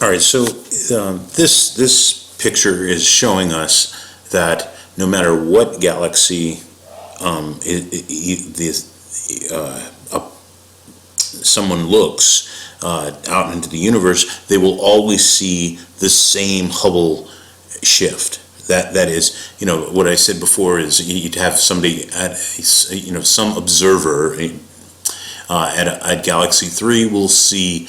All right, so this picture is showing us that no matter what galaxy someone looks out into the universe, they will always see the same Hubble shift. That is, what I said before is you'd have somebody at, some observer at Galaxy 3 will see,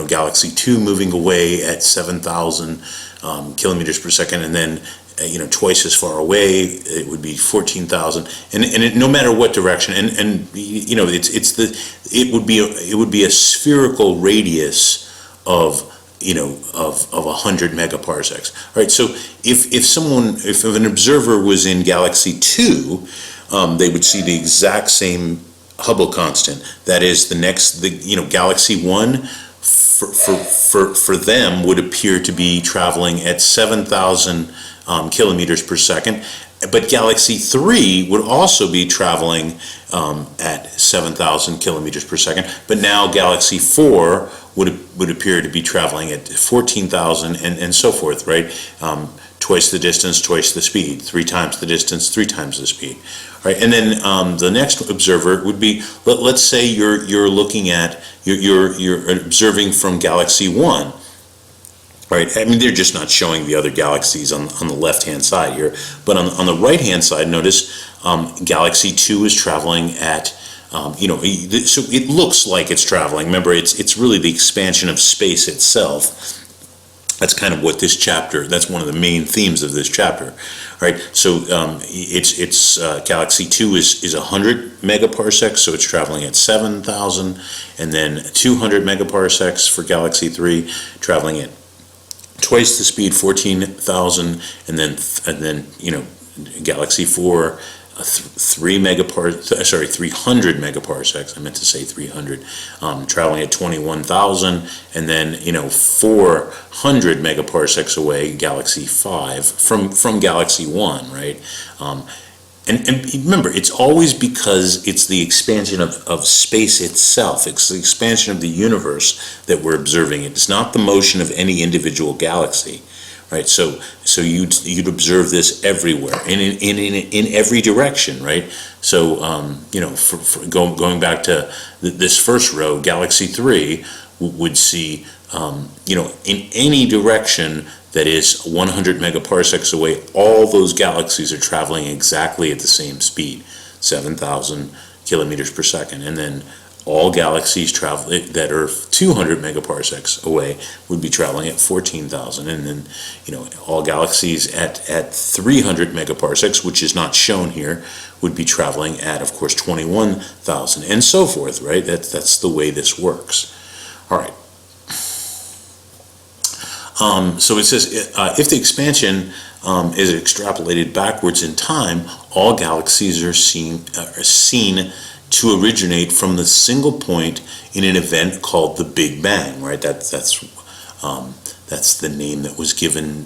Galaxy 2 moving away at 7,000 kilometers per second, and then twice as far away it would be 14,000, and no matter what direction, and it would be a spherical radius of 100 megaparsecs. All right, so if an observer was in Galaxy 2, they would see the exact same Hubble constant. That is, Galaxy 1 for them would appear to be traveling at 7,000 kilometers per second, but Galaxy 3 would also be traveling at 7,000 kilometers per second, but now Galaxy 4 would appear to be traveling at 14,000 and so forth, right? Twice the distance, twice the speed, 3 times the distance, 3 times the speed. Right, and then the next observer would be, let's say you're looking at, you're observing from Galaxy 1. Right, I mean, they're just not showing the other galaxies on the left-hand side here, but on the right-hand side, notice Galaxy 2 is traveling at, so it looks like it's traveling. Remember, it's really the expansion of space itself. That's kind of what this chapter, that's one of the main themes of this chapter. All right, so Galaxy 2 is 100 megaparsecs, so it's traveling at 7,000, and then 200 megaparsecs for Galaxy 3, traveling at twice the speed, 14,000, and then Galaxy 4, 300 megaparsecs. I meant to say 300, traveling at 21,000, and then 400 megaparsecs away, Galaxy 5 from Galaxy 1, right? And remember, it's always because it's the expansion of space itself. It's the expansion of the universe that we're observing. It's not the motion of any individual galaxy, right? So you'd observe this everywhere, and in every direction, right? So for going back to this first row, Galaxy 3 would see in any direction that is 100 megaparsecs away, all those galaxies are traveling exactly at the same speed, 7,000 kilometers per second. And then all galaxies that are 200 megaparsecs away would be traveling at 14,000. And then, all galaxies at 300 megaparsecs, which is not shown here, would be traveling at, of course, 21,000, and so forth, right? That's the way this works. All right. So it says, if the expansion is extrapolated backwards in time, all galaxies are seen to originate from the single point in an event called the Big Bang, right? That's the name that was given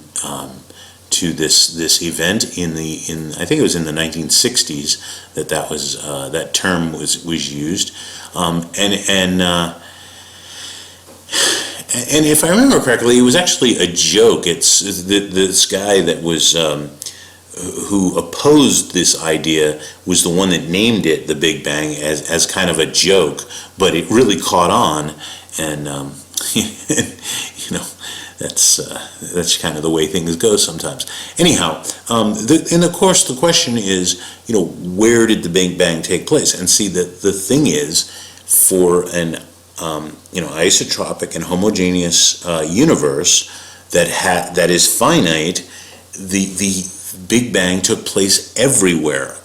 to this event I think it was in the 1960s that term was used, and if I remember correctly, it was actually a joke. It's this guy that was who opposed this idea was the one that named it the Big Bang as kind of a joke, but it really caught on, and that's kind of the way things go sometimes. Anyhow, and of course the question is, where did the Big Bang take place? And see, the thing is, for an isotropic and homogeneous universe that is finite, the Big Bang took place everywhere,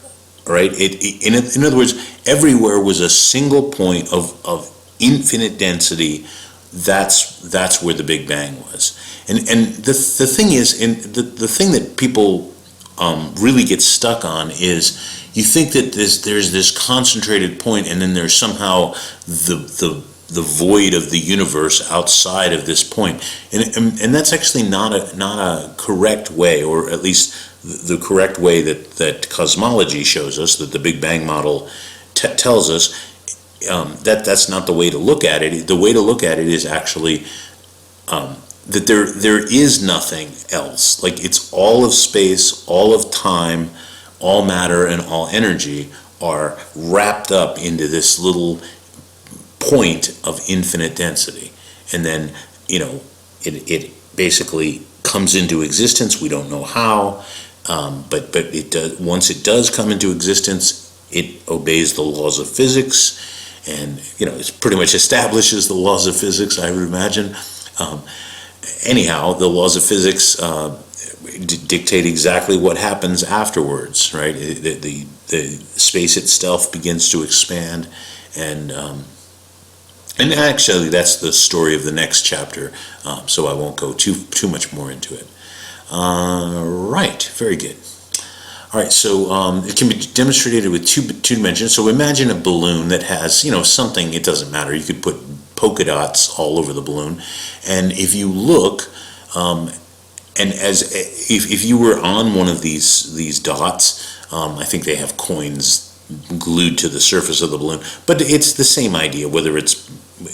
right? In other words, everywhere was a single point of infinite density. That's where the Big Bang was. And the thing is, and the thing that people really get stuck on is, you think that there's this concentrated point, and then there's somehow the void of the universe outside of this point, and that's actually not a correct way, or at least the correct way that cosmology shows us, that the Big Bang model tells us. That's not the way to look at it. The way to look at it is actually that there is nothing else. Like, it's all of space, all of time, all matter, and all energy are wrapped up into this little point of infinite density. And then, it basically comes into existence. We don't know how, but it does. Once it does come into existence, it obeys the laws of physics, and it pretty much establishes the laws of physics, I would imagine. Anyhow, the laws of physics dictate exactly what happens afterwards, right? The space itself begins to expand, and actually that's the story of the next chapter, so I won't go too much more into it. Right, very good. All right, so it can be demonstrated with two dimensions. So imagine a balloon that has, something, it doesn't matter. You could put polka dots all over the balloon. And if you look, if you were on one of these dots, I think they have coins glued to the surface of the balloon. But it's the same idea, whether it's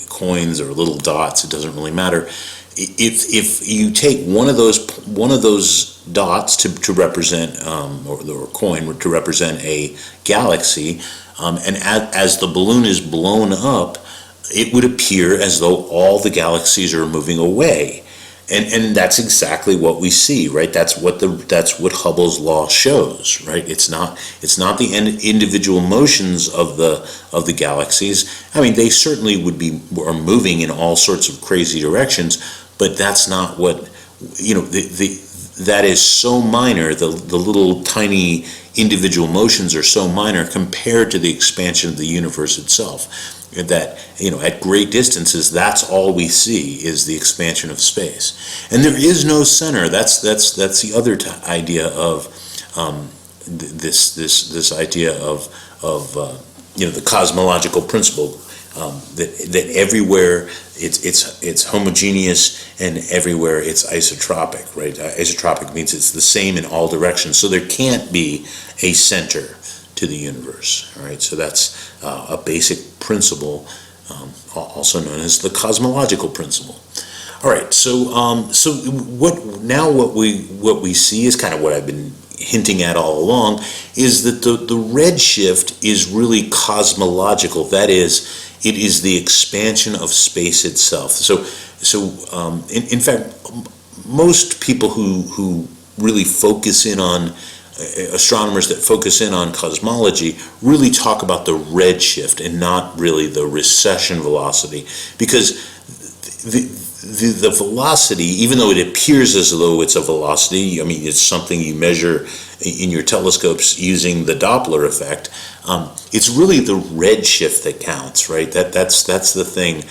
coins or little dots, it doesn't really matter. If you take one of those dots to represent, or coin to represent a galaxy, and as the balloon is blown up, it would appear as though all the galaxies are moving away, and that's exactly what we see, right? That's what Hubble's law shows, right? It's not the individual motions of the galaxies. I mean, they certainly are moving in all sorts of crazy directions, but that's not what, that is so minor. The little tiny individual motions are so minor compared to the expansion of the universe itself, that at great distances, that's all we see is the expansion of space, and there is no center. That's the other idea of this idea of the cosmological principle, that everywhere it's homogeneous, and everywhere it's isotropic, right? Isotropic means it's the same in all directions, so there can't be a center to the universe. All right, so that's a basic principle, also known as the cosmological principle. All right, so what we see is kind of what I've been hinting at all along, is that the redshift is really cosmological. That is, it is the expansion of space itself. So in fact, most people who really focus in on, astronomers that focus in on cosmology, really talk about the redshift and not really the recession velocity, because the velocity, even though it appears as though it's a velocity, I mean, it's something you measure in your telescopes using the Doppler effect, it's really the redshift that counts, right? That's the thing.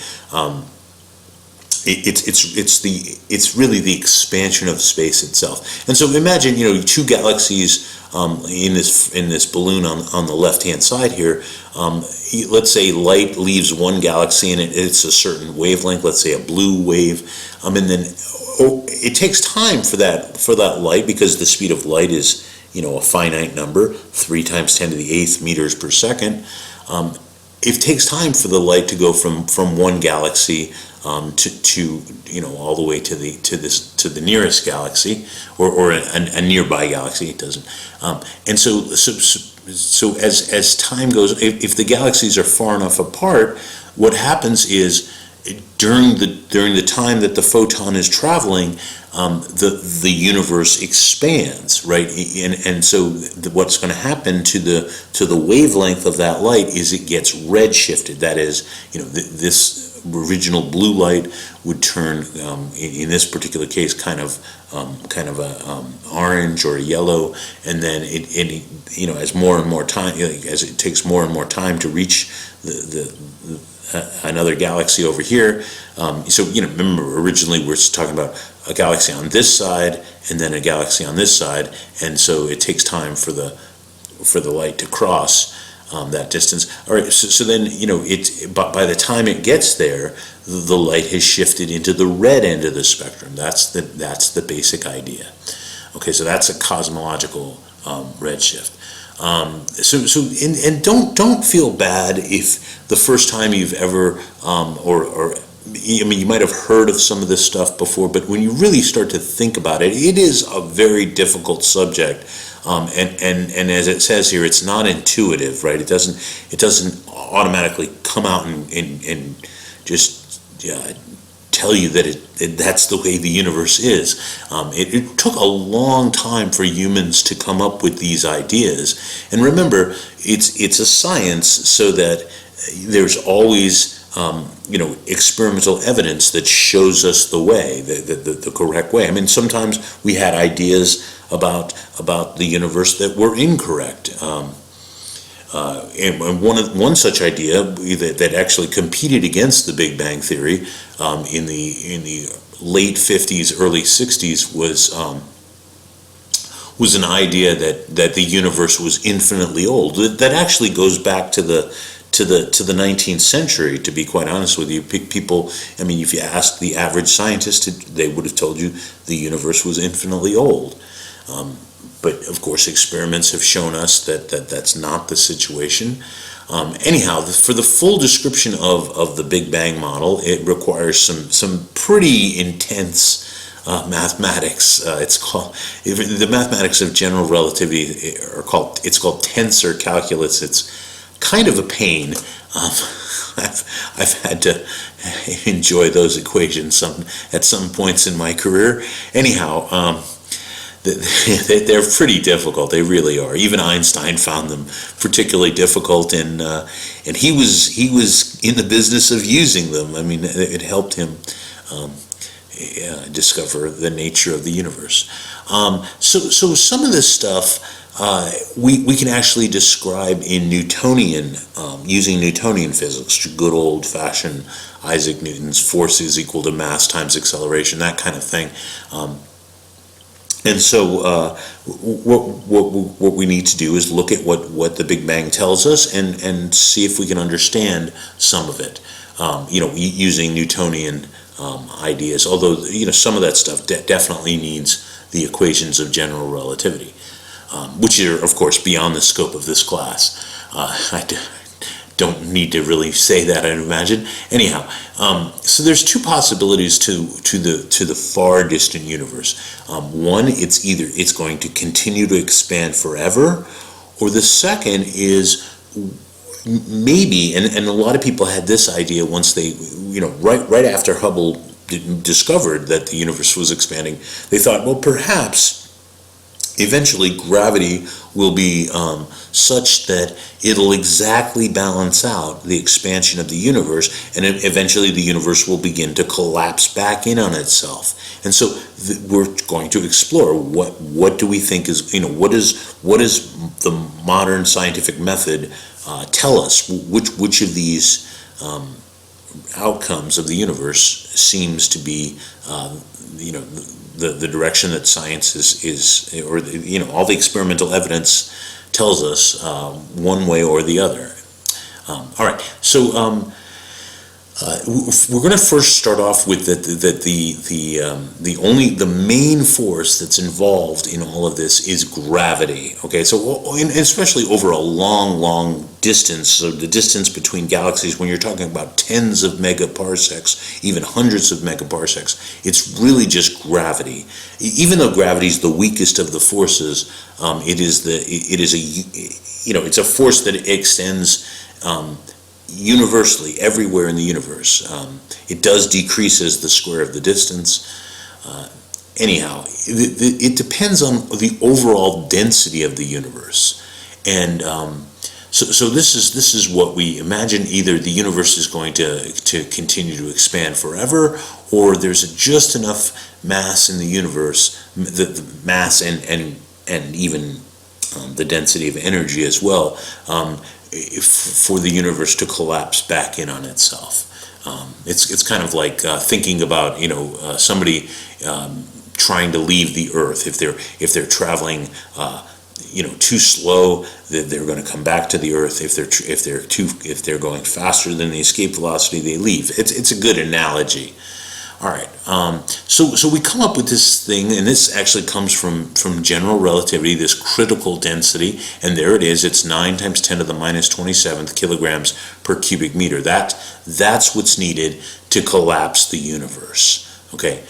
It's really the expansion of space itself. And so imagine, two galaxies in this balloon on the left-hand side here. Let's say light leaves one galaxy and it's a certain wavelength, let's say a blue wave, and then it takes time for that light, because the speed of light is a finite number, 3 × 10⁸ meters per second. It takes time for the light to go from one galaxy to all the way to the nearest galaxy, or a nearby galaxy. It doesn't, and so as time goes, if the galaxies are far enough apart, what happens is, during the time that the photon is traveling, the universe expands, right? And so what's going to happen to the wavelength of that light is it gets redshifted. That is, this original blue light would turn, in this particular case, kind of a orange or a yellow, and then as more and more time, as it takes more and more time to reach another galaxy over here. So remember, originally we're talking about a galaxy on this side and then a galaxy on this side, and so it takes time for the light to cross that distance. All right, so then by the time it gets there, the light has shifted into the red end of the spectrum. That's the basic idea. Okay, so that's a cosmological redshift. And don't feel bad if the first time you've ever or I mean, you might have heard of some of this stuff before, but when you really start to think about it, it is a very difficult subject. And as it says here, it's not intuitive, right? It doesn't automatically come out and just tell you that that's the way the universe is. It took a long time for humans to come up with these ideas. And remember, it's a science, so that there's always experimental evidence that shows us the way, the correct way. I mean, sometimes we had ideas about the universe that were incorrect. And one such idea that actually competed against the Big Bang Theory in the late 50s, early 60s was an idea that the universe was infinitely old. That actually goes back to the 19th century, to be quite honest with you. People, I mean, if you asked the average scientist, they would have told you the universe was infinitely old. But of course, experiments have shown us that that's not the situation. Anyhow, for the full description of the Big Bang model, it requires some pretty intense mathematics. It's called, the mathematics of general relativity it's called tensor calculus. It's kind of a pain. I've had to enjoy those equations at some points in my career. Anyhow, they're pretty difficult. They really are. Even Einstein found them particularly difficult, and he was in the business of using them. I mean, it helped him discover the nature of the universe. So some of this stuff we can actually describe in Newtonian, using Newtonian physics, good old-fashioned Isaac Newton's force is equal to mass times acceleration, that kind of thing. And so what we need to do is look at what the Big Bang tells us and see if we can understand some of it, using Newtonian ideas. Although, some of that stuff definitely needs the equations of general relativity, which are, of course, beyond the scope of this class. I don't need to really say that, I'd imagine. Anyhow, so there's two possibilities to the far distant universe. One, it's going to continue to expand forever, or the second is maybe, and a lot of people had this idea once they, right after Hubble discovered that the universe was expanding, they thought, well, perhaps eventually gravity will be such that it'll exactly balance out the expansion of the universe, and eventually the universe will begin to collapse back in on itself. And so we're going to explore what do we think is, what is the modern scientific method tell us? Which of these outcomes of the universe seems to be the direction that science is or all the experimental evidence tells us one way or the other. All right, so we're going to first start off with the main force that's involved in all of this is gravity. Okay, so especially over a long distance, so the distance between galaxies, when you're talking about tens of megaparsecs, even hundreds of megaparsecs, it's really just gravity. Even though gravity is the weakest of the forces, it's a force that extends universally everywhere in the universe. It does decrease as the square of the distance. Anyhow, it depends on the overall density of the universe, and so this is what we imagine. Either the universe is going to continue to expand forever, or there's just enough mass in the universe, the mass and even the density of energy as well, for the universe to collapse back in on itself. It's kind of like thinking about somebody trying to leave the Earth. If they're traveling too slow, they're going to come back to the Earth. If they're going faster than the escape velocity, they leave. It's a good analogy. All right, so we come up with this thing, and this actually comes from general relativity, this critical density, and there it is. It's 9 times 10 to the minus 27th kilograms per cubic meter. That's what's needed to collapse the universe. Okay,